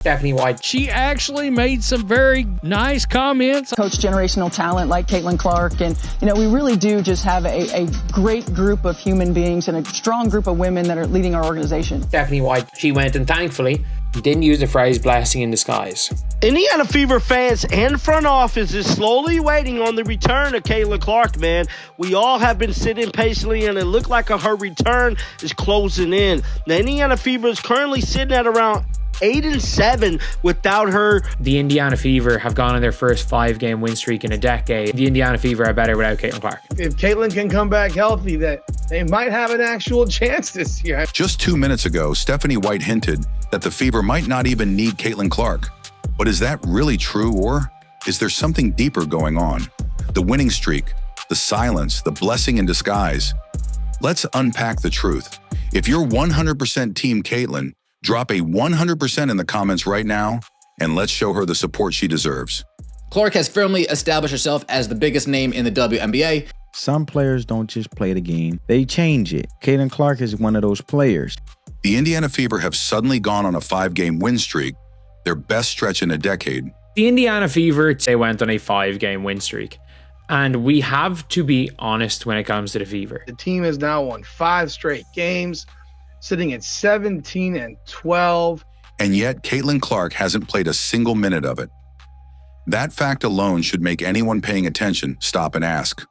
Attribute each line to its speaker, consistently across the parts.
Speaker 1: Stephanie White.
Speaker 2: She actually made some very nice comments.
Speaker 3: Coach generational talent like Caitlin Clark. And, we really do just have a great group of human beings and a strong group of women that are leading our organization.
Speaker 1: Stephanie White, she went and thankfully didn't use the phrase blessing in disguise.
Speaker 4: Indiana Fever fans and front office is slowly waiting on the return of Caitlin Clark, man. We all have been sitting patiently, and it looked like her return is closing in. The Indiana Fever is currently sitting at around 8-7 without her.
Speaker 1: The Indiana Fever have gone on their first 5-game win streak in a decade. The Indiana Fever are better without Caitlin Clark.
Speaker 5: If Caitlin can come back healthy, that they might have an actual chance this year.
Speaker 6: Just 2 minutes ago, Stephanie White hinted that the Fever might not even need Caitlin Clark. But is that really true, or is there something deeper going on? The winning streak, the silence, the blessing in disguise. Let's unpack the truth. If you're 100% Team Caitlin, drop a 100% in the comments right now, and let's show her the support she deserves.
Speaker 7: Clark has firmly established herself as the biggest name in the WNBA.
Speaker 8: Some players don't just play the game, they change it. Caitlin Clark is one of those players.
Speaker 6: The Indiana Fever have suddenly gone on a 5-game win streak, their best stretch in a decade.
Speaker 1: The Indiana Fever, they went on a 5-game win streak. And we have to be honest when it comes to the Fever.
Speaker 5: The team has now won 5 straight games, sitting at 17-12.
Speaker 6: And yet, Caitlin Clark hasn't played a single minute of it. That fact alone should make anyone paying attention stop and ask,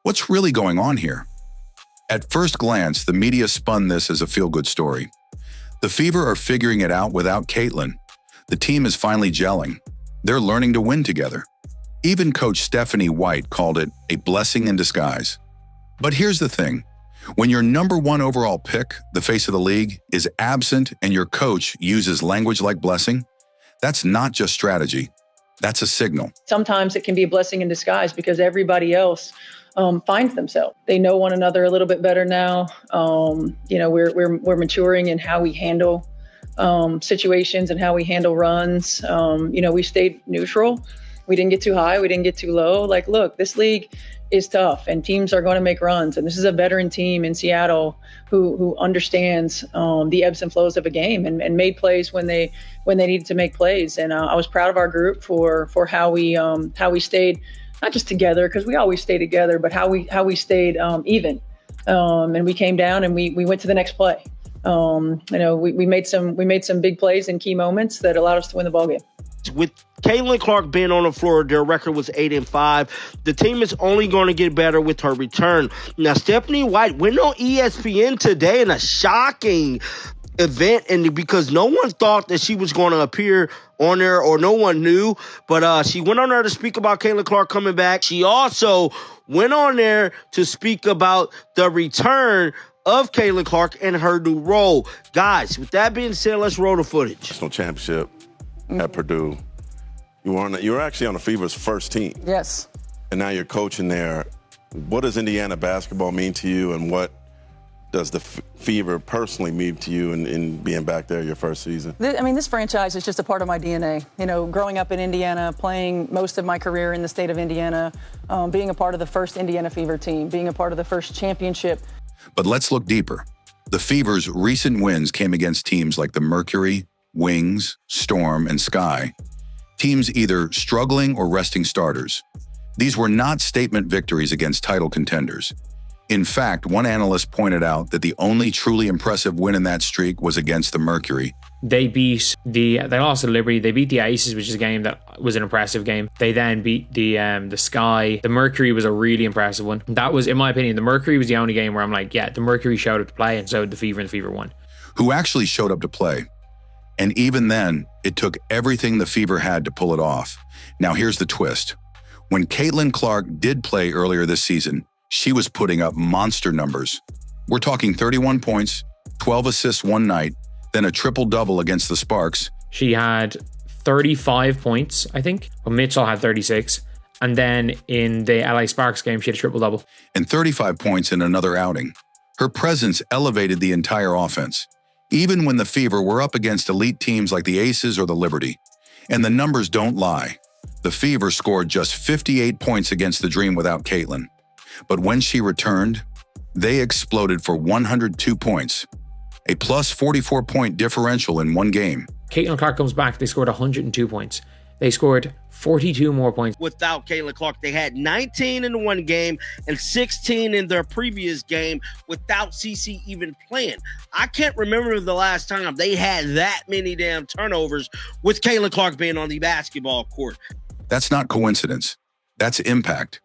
Speaker 6: what's really going on here? At first glance, the media spun this as a feel-good story. The Fever are figuring it out without Caitlin. The team is finally gelling. They're learning to win together. Even coach Stephanie White called it a blessing in disguise. But here's the thing. When your #1 overall pick, the face of the league, is absent and your coach uses language like blessing, that's not just strategy. That's a signal.
Speaker 3: Sometimes it can be a blessing in disguise because everybody else finds themselves. They know one another a little bit better now. We're maturing in how we handle situations and how we handle runs. We stayed neutral. We didn't get too high. We didn't get too low. Like, look, this league is tough and teams are going to make runs. And this is a veteran team in Seattle who understands the ebbs and flows of a game and made plays when they needed to make plays. And I was proud of our group for how we stayed, not just together, because we always stay together, but how we stayed even. And we came down and we went to the next play. We made some big plays in key moments that allowed us to win the ballgame.
Speaker 4: With Caitlin Clark being on the floor, their record was 8-5. The team is only going to get better with her return. Now, Stephanie White went on ESPN today in a shocking event, and because no one thought that she was going to appear on there, or no one knew, but she went on there to speak about Caitlin Clark coming back. She also went on there to speak about the return of Caitlin Clark and her new role. Guys, with that being said, let's roll the footage.
Speaker 9: National championship at Purdue. You were actually on the Fever's first team.
Speaker 3: Yes.
Speaker 9: And now you're coaching there. What does Indiana basketball mean to you, and what does the Fever personally mean to you in being back there your first season?
Speaker 3: This franchise is just a part of my DNA. Growing up in Indiana, playing most of my career in the state of Indiana, being a part of the first Indiana Fever team, being a part of the first championship.
Speaker 6: But let's look deeper. The Fever's recent wins came against teams like the Mercury, Wings, Storm, and Sky. Teams either struggling or resting starters. These were not statement victories against title contenders. In fact, one analyst pointed out that the only truly impressive win in that streak was against the Mercury.
Speaker 1: They lost to Liberty. They beat the Aces, which is a game that was an impressive game. They then beat the Sky. The Mercury was a really impressive one. That was, in my opinion, the Mercury was the only game where I'm like, yeah, the Mercury showed up to play, and so did the Fever, and the Fever won.
Speaker 6: Who actually showed up to play. And even then, it took everything the Fever had to pull it off. Now here's the twist. When Caitlin Clark did play earlier this season, she was putting up monster numbers. We're talking 31 points, 12 assists one night, then a triple-double against the Sparks.
Speaker 1: She had 35 points, I think. Well, Mitchell had 36. And then in the LA Sparks game, she had a triple-double.
Speaker 6: And 35 points in another outing. Her presence elevated the entire offense, even when the Fever were up against elite teams like the Aces or the Liberty. And the numbers don't lie. The Fever scored just 58 points against the Dream without Caitlin. But when she returned, they exploded for 102 points, a plus 44-point differential in one game.
Speaker 1: Caitlin Clark comes back, they scored 102 points. They scored 42 more points.
Speaker 4: Without Caitlin Clark, they had 19 in one game and 16 in their previous game without CC even playing. I can't remember the last time they had that many damn turnovers with Caitlin Clark being on the basketball court.
Speaker 6: That's not coincidence. That's impact.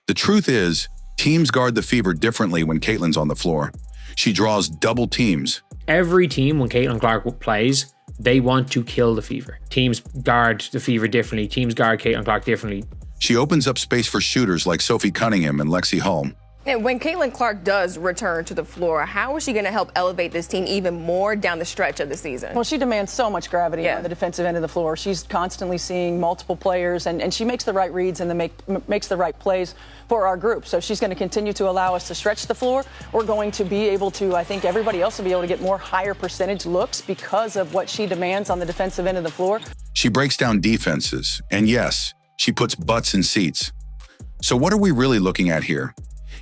Speaker 6: The truth is, teams guard the Fever differently when Caitlin's on the floor. She draws double teams.
Speaker 1: Every team, when Caitlin Clark plays, they want to kill the Fever. Teams guard the Fever differently. Teams guard Caitlin Clark differently.
Speaker 6: She opens up space for shooters like Sophie Cunningham and Lexi Hull.
Speaker 10: And when Caitlin Clark does return to the floor, how is she going to help elevate this team even more down the stretch of the season?
Speaker 3: Well, she demands so much gravity on the defensive end of the floor. She's constantly seeing multiple players, and she makes the right reads and makes the right plays for our group. So she's going to continue to allow us to stretch the floor. We're going to be able to, I think everybody else will be able to get more higher percentage looks because of what she demands on the defensive end of the floor.
Speaker 6: She breaks down defenses, and yes, she puts butts in seats. So what are we really looking at here?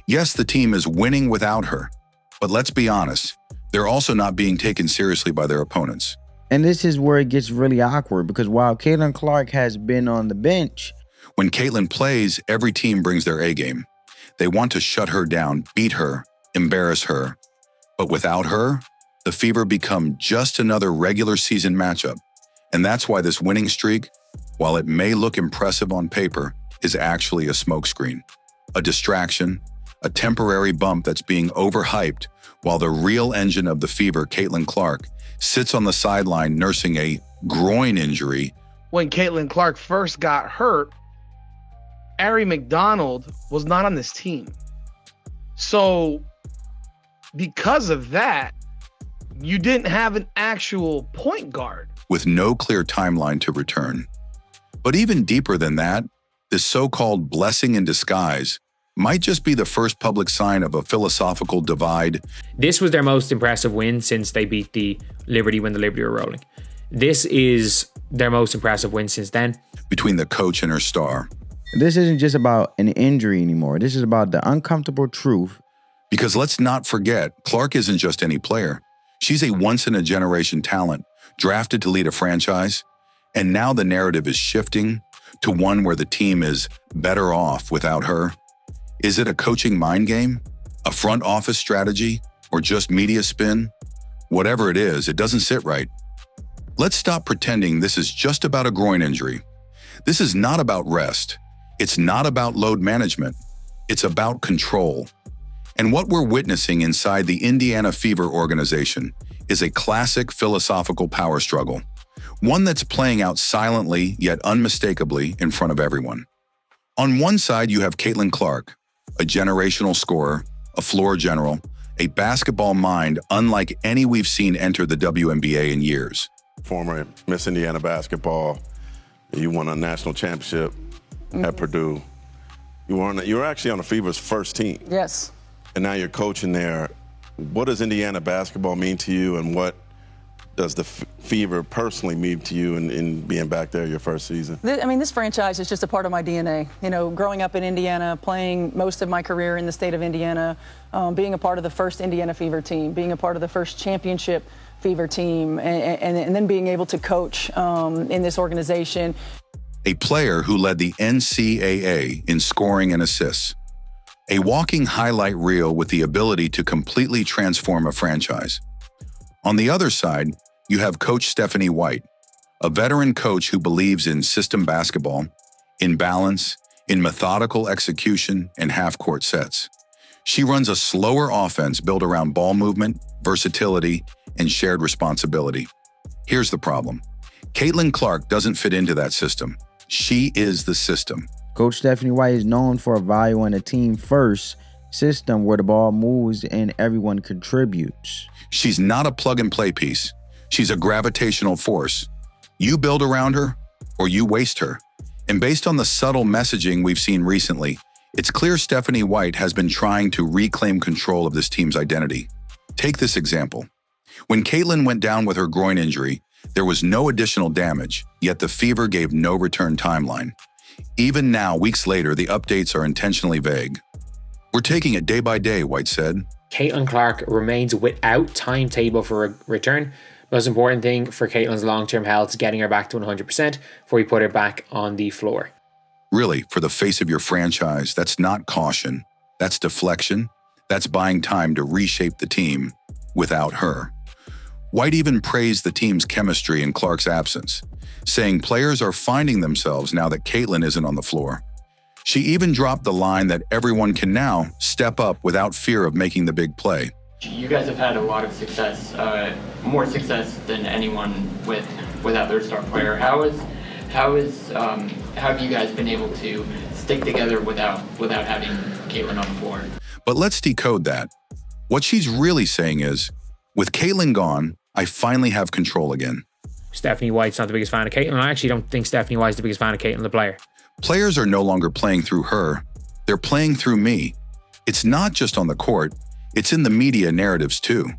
Speaker 6: Yes, the team is winning without her, but let's be honest, they're also not being taken seriously by their opponents.
Speaker 8: And this is where it gets really awkward because while Caitlin Clark has been on the bench,
Speaker 6: when Caitlin plays, every team brings their A game. They want to shut her down, beat her, embarrass her. But without her, the Fever become just another regular season matchup. And that's why this winning streak, while it may look impressive on paper, is actually a smokescreen, a distraction, a temporary bump that's being overhyped, while the real engine of the Fever, Caitlin Clark, sits on the sideline nursing a groin injury.
Speaker 5: When Caitlin Clark first got hurt, Ari McDonald was not on this team. So because of that, you didn't have an actual point guard.
Speaker 6: With no clear timeline to return. But even deeper than that, this so-called blessing in disguise might just be the first public sign of a philosophical divide.
Speaker 1: This was their most impressive win since they beat the Liberty when the Liberty were rolling. This is their most impressive win since then.
Speaker 6: Between the coach and her star.
Speaker 8: This isn't just about an injury anymore. This is about the uncomfortable truth.
Speaker 6: Because let's not forget, Clark isn't just any player. She's a once-in-a-generation talent, drafted to lead a franchise. And now the narrative is shifting to one where the team is better off without her. Is it a coaching mind game, a front office strategy, or just media spin? Whatever it is, it doesn't sit right. Let's stop pretending this is just about a groin injury. This is not about rest. It's not about load management. It's about control. And what we're witnessing inside the Indiana Fever organization is a classic philosophical power struggle, one that's playing out silently yet unmistakably in front of everyone. On one side, you have Caitlin Clark, a generational scorer, a floor general, a basketball mind unlike any we've seen enter the WNBA in years.
Speaker 9: Former Miss Indiana basketball, you won a national championship at Purdue. You were actually on the Fever's first team.
Speaker 3: Yes.
Speaker 9: And now you're coaching there. What does Indiana basketball mean to you, and what does the Fever personally mean to you in being back there your first season?
Speaker 3: This franchise is just a part of my DNA. You know, growing up in Indiana, playing most of my career in the state of Indiana, being a part of the first Indiana Fever team, being a part of the first championship Fever team, and then being able to coach in this organization.
Speaker 6: A player who led the NCAA in scoring and assists. A walking highlight reel with the ability to completely transform a franchise. On the other side, you have Coach Stephanie White, a veteran coach who believes in system basketball, in balance, in methodical execution, and half-court sets. She runs a slower offense built around ball movement, versatility, and shared responsibility. Here's the problem. Caitlin Clark doesn't fit into that system. She is the system.
Speaker 8: Coach Stephanie White is known for valuing a team-first system where the ball moves and everyone contributes.
Speaker 6: She's not a plug-and-play piece. She's a gravitational force. You build around her, or you waste her. And based on the subtle messaging we've seen recently, it's clear Stephanie White has been trying to reclaim control of this team's identity. Take this example. When Caitlin went down with her groin injury, there was no additional damage, yet the Fever gave no return timeline. Even now, weeks later, the updates are intentionally vague. We're taking it day by day, White said.
Speaker 1: Caitlin Clark remains without timetable for a return, Most important thing for Caitlin's long-term health is getting her back to 100% before we put her back on the floor.
Speaker 6: Really, for the face of your franchise, that's not caution. That's deflection. That's buying time to reshape the team without her. White even praised the team's chemistry in Clark's absence, saying players are finding themselves now that Caitlin isn't on the floor. She even dropped the line that everyone can now step up without fear of making the big play.
Speaker 11: You guys have had a lot of success, more success than anyone without their star player. How have you guys been able to stick together without having Caitlin on the floor?
Speaker 6: But let's decode that. What she's really saying is, with Caitlin gone, I finally have control again.
Speaker 1: Stephanie White's not the biggest fan of Caitlin. I actually don't think Stephanie White's the biggest fan of Caitlin, the player.
Speaker 6: Players are no longer playing through her. They're playing through me. It's not just on the court. It's in the media narratives too.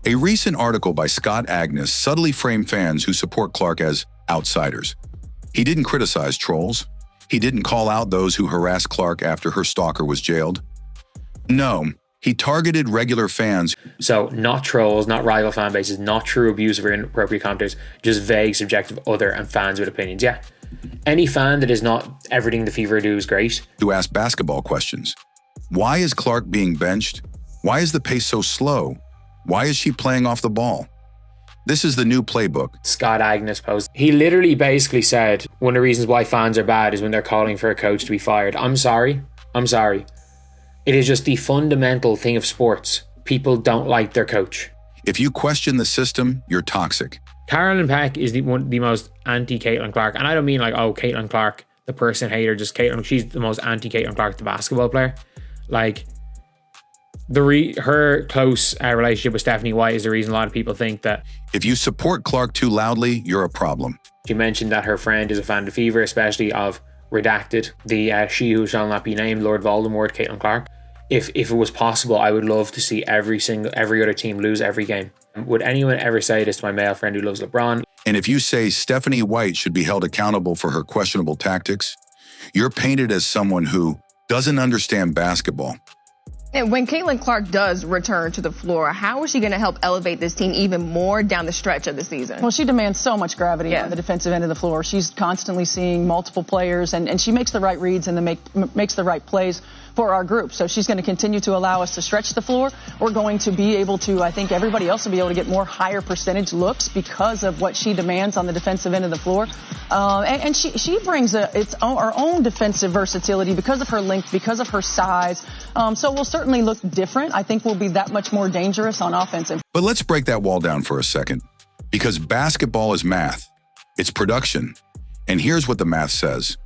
Speaker 6: A recent article by Scott Agnes subtly framed fans who support Clark as outsiders. He didn't criticize trolls. He didn't call out those who harassed Clark after her stalker was jailed. No, he targeted regular fans.
Speaker 1: So not trolls, not rival fan bases, not true abuse or inappropriate commenters, just vague, subjective other and fans with opinions. Yeah. Any fan that is not everything the Fever do is great.
Speaker 6: Who ask basketball questions. Why is Clark being benched? Why is the pace so slow? Why is she playing off the ball? This is the new playbook.
Speaker 1: Scott Agnes post. He literally basically said one of the reasons why fans are bad is when they're calling for a coach to be fired. I'm sorry. It is just the fundamental thing of sports. People don't like their coach.
Speaker 6: If you question the system, you're toxic.
Speaker 1: Carolyn Peck is the most anti-Caitlin Clark. And I don't mean like, oh, Caitlin Clark, the person hater, just Caitlin. She's the most anti-Caitlin Clark, the basketball player. Like, her close relationship with Stephanie White is the reason a lot of people think that.
Speaker 6: If you support Clark too loudly, you're a problem.
Speaker 1: She mentioned that her friend is a fan of Fever, especially of Redacted, the she who shall not be named, Lord Voldemort, Caitlin Clark. If it was possible, I would love to see every other team lose every game. Would anyone ever say this to my male friend who loves LeBron?
Speaker 6: And if you say Stephanie White should be held accountable for her questionable tactics, you're painted as someone who doesn't understand basketball.
Speaker 10: And when Caitlin Clark does return to the floor, how is she going to help elevate this team even more down the stretch of the season?
Speaker 3: Well, she demands so much gravity on the defensive end of the floor. She's constantly seeing multiple players, and she makes the right reads and makes the right plays for our group. So she's going to continue to allow us to stretch the floor. We're going to be able to, I think everybody else will be able to get more higher percentage looks because of what she demands on the defensive end of the floor. And she brings our own defensive versatility because of her length, because of her size. So we'll certainly look different. I think we'll be that much more dangerous on offense.
Speaker 6: But let's break that wall down for a second, because basketball is math. It's production. And here's what the math says.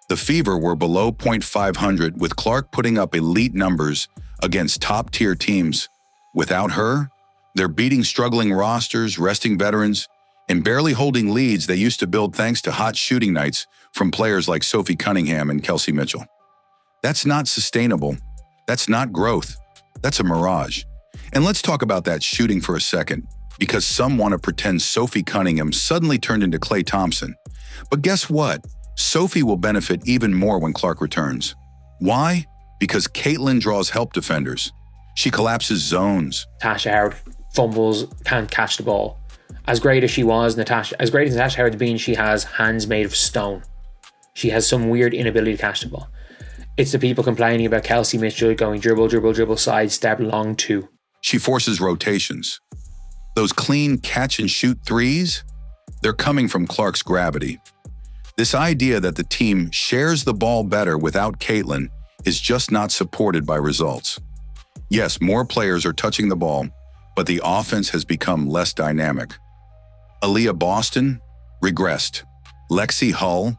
Speaker 6: The Fever were below .500 with Clark putting up elite numbers against top-tier teams. Without her, they're beating struggling rosters, resting veterans, and barely holding leads they used to build thanks to hot shooting nights from players like Sophie Cunningham and Kelsey Mitchell. That's not sustainable. That's not growth. That's a mirage. And let's talk about that shooting for a second, because some want to pretend Sophie Cunningham suddenly turned into Klay Thompson. But guess what? Sophie will benefit even more when Clark returns. Why? Because Caitlin draws help defenders. She collapses zones.
Speaker 1: Natasha Howard fumbles, can't catch the ball. As great as she was, as great as Natasha Howard's been, she has hands made of stone. She has some weird inability to catch the ball. It's the people complaining about Kelsey Mitchell going dribble, sidestep, long two.
Speaker 6: She forces rotations. Those clean catch and shoot threes, they're coming from Clark's gravity. This idea that the team shares the ball better without Caitlin is just not supported by results. Yes, more players are touching the ball, but the offense has become less dynamic. Aaliyah Boston regressed. Lexi Hull,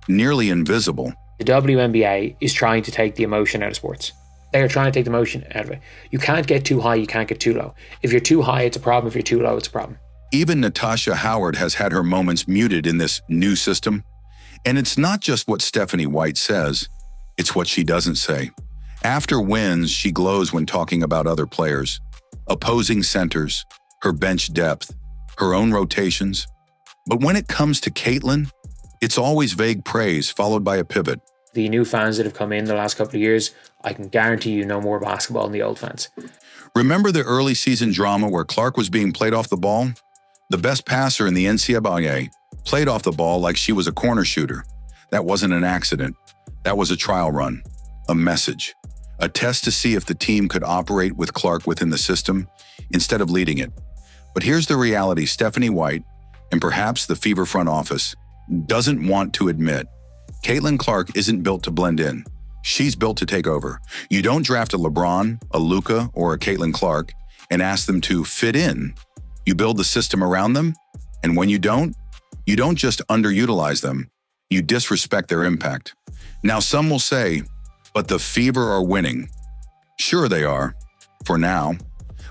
Speaker 6: nearly invisible.
Speaker 1: The WNBA is trying to take the emotion out of sports. They are trying to take the emotion out of it. You can't get too high, you can't get too low. If you're too high, it's a problem. If you're too low, it's a problem.
Speaker 6: Even Natasha Howard has had her moments muted in this new system. And it's not just what Stephanie White says, it's what she doesn't say. After wins, she glows when talking about other players, opposing centers, her bench depth, her own rotations. But when it comes to Caitlin, it's always vague praise followed by a pivot.
Speaker 1: The new fans that have come in the last couple of years, I can guarantee you know more basketball than the old fans.
Speaker 6: Remember the early season drama where Clark was being played off the ball? The best passer in the NCAA played off the ball like she was a corner shooter. That wasn't an accident. That was a trial run, a message, a test to see if the team could operate with Clark within the system instead of leading it. But here's the reality Stephanie White, and perhaps the Fever front office, doesn't want to admit. Caitlin Clark isn't built to blend in. She's built to take over. You don't draft a LeBron, a Luka, or a Caitlin Clark and ask them to fit in. You build the system around them, and when you don't just underutilize them, you disrespect their impact. Now, some will say, but the Fever are winning. Sure they are, for now.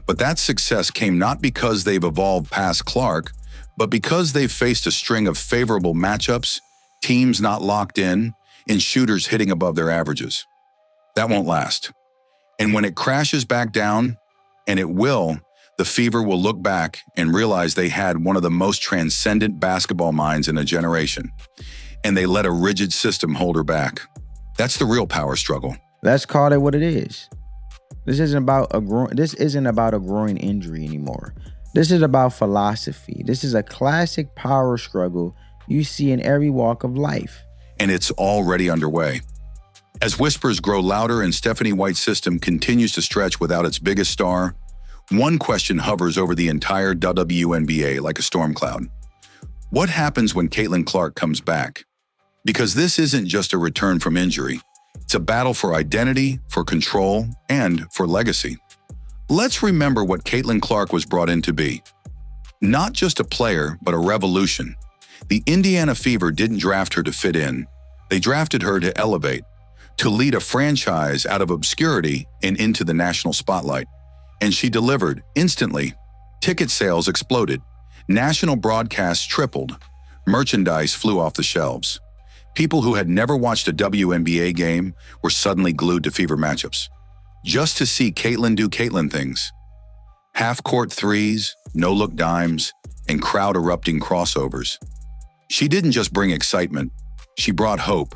Speaker 6: But that success came not because they've evolved past Clark, but because they've faced a string of favorable matchups, teams not locked in, and shooters hitting above their averages. That won't last. And when it crashes back down, and it will, the Fever will look back and realize they had one of the most transcendent basketball minds in a generation, and they let a rigid system hold her back. That's the real power struggle.
Speaker 8: Let's call it what it is. This isn't about a growing injury anymore. This is about philosophy. This is a classic power struggle you see in every walk of life.
Speaker 6: And it's already underway. As whispers grow louder and Stephanie White's system continues to stretch without its biggest star, one question hovers over the entire WNBA like a storm cloud. What happens when Caitlin Clark comes back? Because this isn't just a return from injury. It's a battle for identity, for control, and for legacy. Let's remember what Caitlin Clark was brought in to be. Not just a player, but a revolution. The Indiana Fever didn't draft her to fit in. They drafted her to elevate, to lead a franchise out of obscurity and into the national spotlight. And she delivered instantly. Ticket sales exploded. National broadcasts tripled. Merchandise flew off the shelves. People who had never watched a WNBA game were suddenly glued to Fever matchups, just to see Caitlin do Caitlin things. Half-court threes, no-look dimes, and crowd-erupting crossovers. She didn't just bring excitement, she brought hope.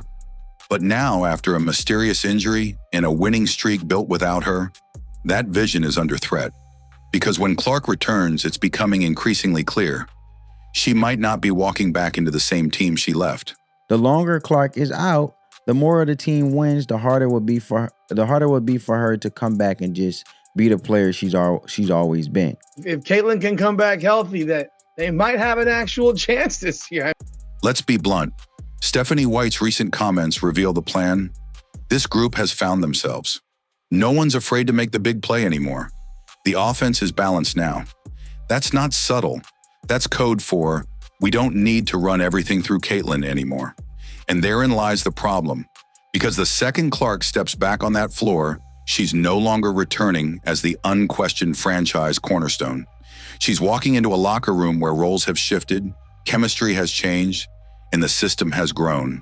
Speaker 6: But now, after a mysterious injury and a winning streak built without her, that vision is under threat. Because when Clark returns, it's becoming increasingly clear. She might not be walking back into the same team she left.
Speaker 8: The longer Clark is out, the more the team wins, the harder it would be for her to come back and just be the player she's always been.
Speaker 5: If Caitlin can come back healthy, that they might have an actual chance this year.
Speaker 6: Let's be blunt. Stephanie White's recent comments reveal the plan. This group has found themselves. No one's afraid to make the big play anymore. The offense is balanced now. That's not subtle. That's code for, we don't need to run everything through Caitlin anymore. And therein lies the problem. Because the second Clark steps back on that floor, she's no longer returning as the unquestioned franchise cornerstone. She's walking into a locker room where roles have shifted, chemistry has changed, and the system has grown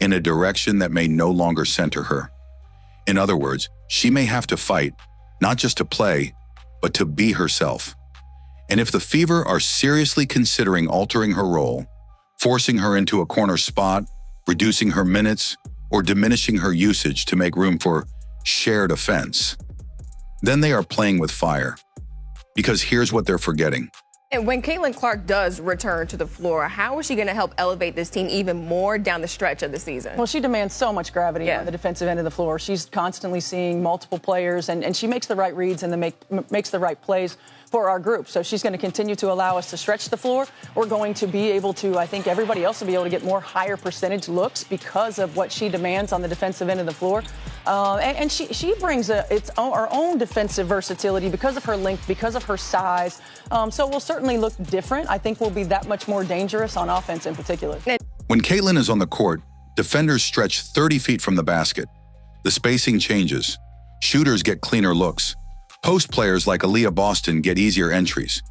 Speaker 6: in a direction that may no longer center her. In other words, she may have to fight, not just to play, but to be herself. And if the Fever are seriously considering altering her role, forcing her into a corner spot, reducing her minutes, or diminishing her usage to make room for shared offense, then they are playing with fire. Because here's what they're forgetting.
Speaker 10: And when Caitlin Clark does return to the floor, how is she going to help elevate this team even more down the stretch of the season?
Speaker 3: Well, she demands so much gravity on the defensive end of the floor. She's constantly seeing multiple players, and she makes the right reads and makes the right plays for our group. So she's going to continue to allow us to stretch the floor. We're going to be able to, I think everybody else will be able to get more higher percentage looks because of what she demands on the defensive end of the floor. And she brings our own defensive versatility because of her length, because of her size. So we'll certainly look different. I think we'll be that much more dangerous on offense in particular.
Speaker 6: When Caitlin is on the court, defenders stretch 30 feet from the basket. The spacing changes. Shooters get cleaner looks. Post players like Aaliyah Boston get easier entries.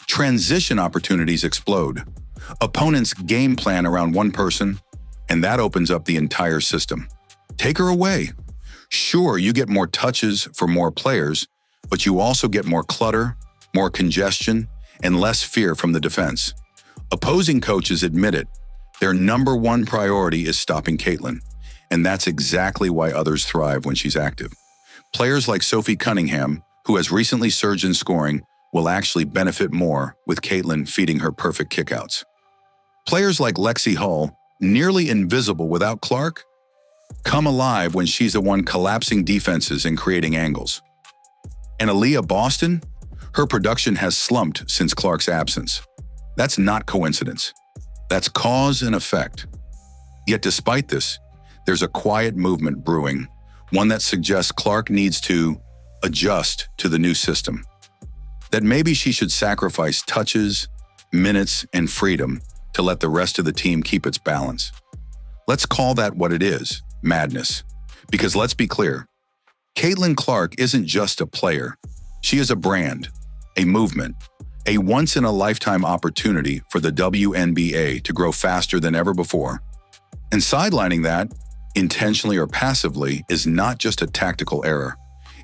Speaker 6: Transition opportunities explode. Opponents game plan around one person, and that opens up the entire system. Take her away. Sure, you get more touches for more players, but you also get more clutter, more congestion, and less fear from the defense. Opposing coaches admit it. Their number one priority is stopping Caitlin, and that's exactly why others thrive when she's active. Players like Sophie Cunningham, who has recently surged in scoring, will actually benefit more with Caitlin feeding her perfect kickouts. Players like Lexi Hull, nearly invisible without Clark, come alive when she's the one collapsing defenses and creating angles. And Aaliyah Boston, her production has slumped since Clark's absence. That's not coincidence. That's cause and effect. Yet despite this, there's a quiet movement brewing, one that suggests Clark needs to adjust to the new system. That maybe she should sacrifice touches, minutes, and freedom to let the rest of the team keep its balance. Let's call that what it is, madness. Because let's be clear, Caitlin Clark isn't just a player. She is a brand, a movement, a once-in-a-lifetime opportunity for the WNBA to grow faster than ever before. And sidelining that, intentionally or passively, is not just a tactical error.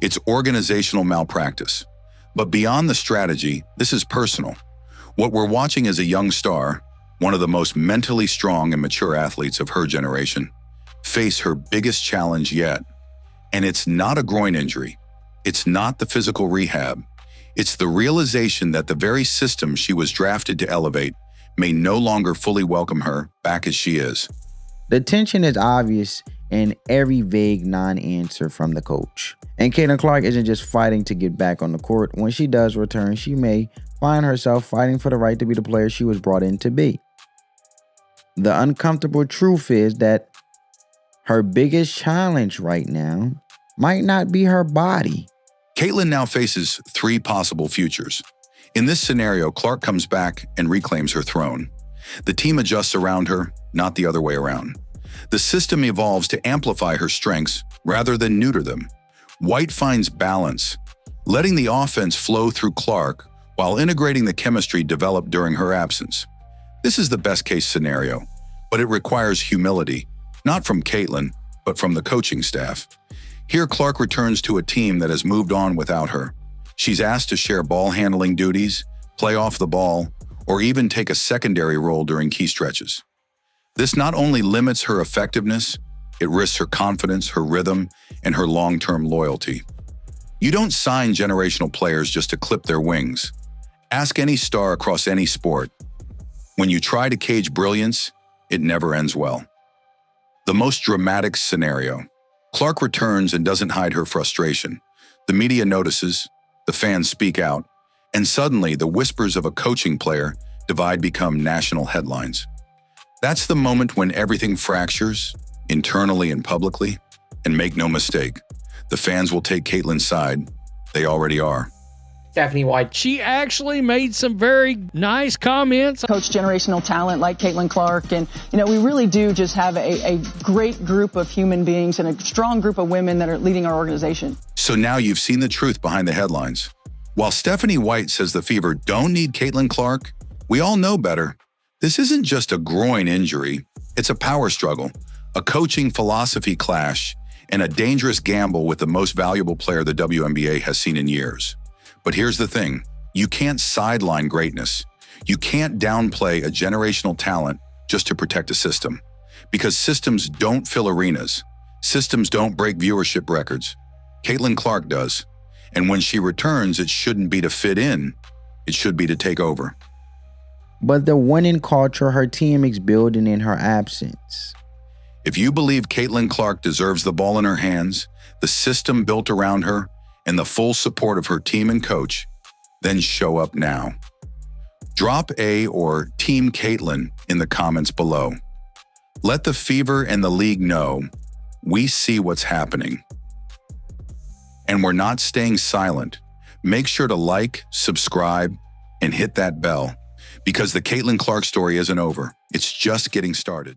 Speaker 6: It's organizational malpractice. But beyond the strategy, this is personal. What we're watching is a young star, one of the most mentally strong and mature athletes of her generation, face her biggest challenge yet. And it's not a groin injury. It's not the physical rehab. It's the realization that the very system she was drafted to elevate may no longer fully welcome her back as she is.
Speaker 8: The tension is obvious in every vague non-answer from the coach. And Caitlin Clark isn't just fighting to get back on the court. When she does return, she may find herself fighting for the right to be the player she was brought in to be. The uncomfortable truth is that her biggest challenge right now might not be her body.
Speaker 6: Caitlin now faces three possible futures. In this scenario, Clark comes back and reclaims her throne. The team adjusts around her, not the other way around. The system evolves to amplify her strengths rather than neuter them. White finds balance, letting the offense flow through Clark while integrating the chemistry developed during her absence. This is the best-case scenario, but it requires humility, not from Caitlin, but from the coaching staff. Here, Clark returns to a team that has moved on without her. She's asked to share ball-handling duties, play off the ball, or even take a secondary role during key stretches. This not only limits her effectiveness, it risks her confidence, her rhythm, and her long-term loyalty. You don't sign generational players just to clip their wings. Ask any star across any sport. When you try to cage brilliance, it never ends well. The most dramatic scenario. Clark returns and doesn't hide her frustration. The media notices, the fans speak out, and suddenly the whispers of a coaching player divide become national headlines. That's the moment when everything fractures, internally and publicly, and make no mistake, the fans will take Caitlin's side. They already are.
Speaker 1: Stephanie White.
Speaker 2: She actually made some very nice comments.
Speaker 3: Coach generational talent like Caitlin Clark. And, we really do just have a great group of human beings and a strong group of women that are leading our organization.
Speaker 6: So now you've seen the truth behind the headlines. While Stephanie White says the Fever don't need Caitlin Clark, we all know better. This isn't just a groin injury. It's a power struggle, a coaching philosophy clash, and a dangerous gamble with the most valuable player the WNBA has seen in years. But here's the thing, you can't sideline greatness. You can't downplay a generational talent just to protect a system. Because systems don't fill arenas. Systems don't break viewership records. Caitlin Clark does. And when she returns, it shouldn't be to fit in. It should be to take over.
Speaker 8: But the winning culture her team is building in her absence.
Speaker 6: If you believe Caitlin Clark deserves the ball in her hands, the system built around her, and the full support of her team and coach, then show up now. Drop A or Team Caitlin in the comments below. Let the Fever and the league know we see what's happening. And we're not staying silent. Make sure to like, subscribe, and hit that bell, because the Caitlin Clark story isn't over. It's just getting started.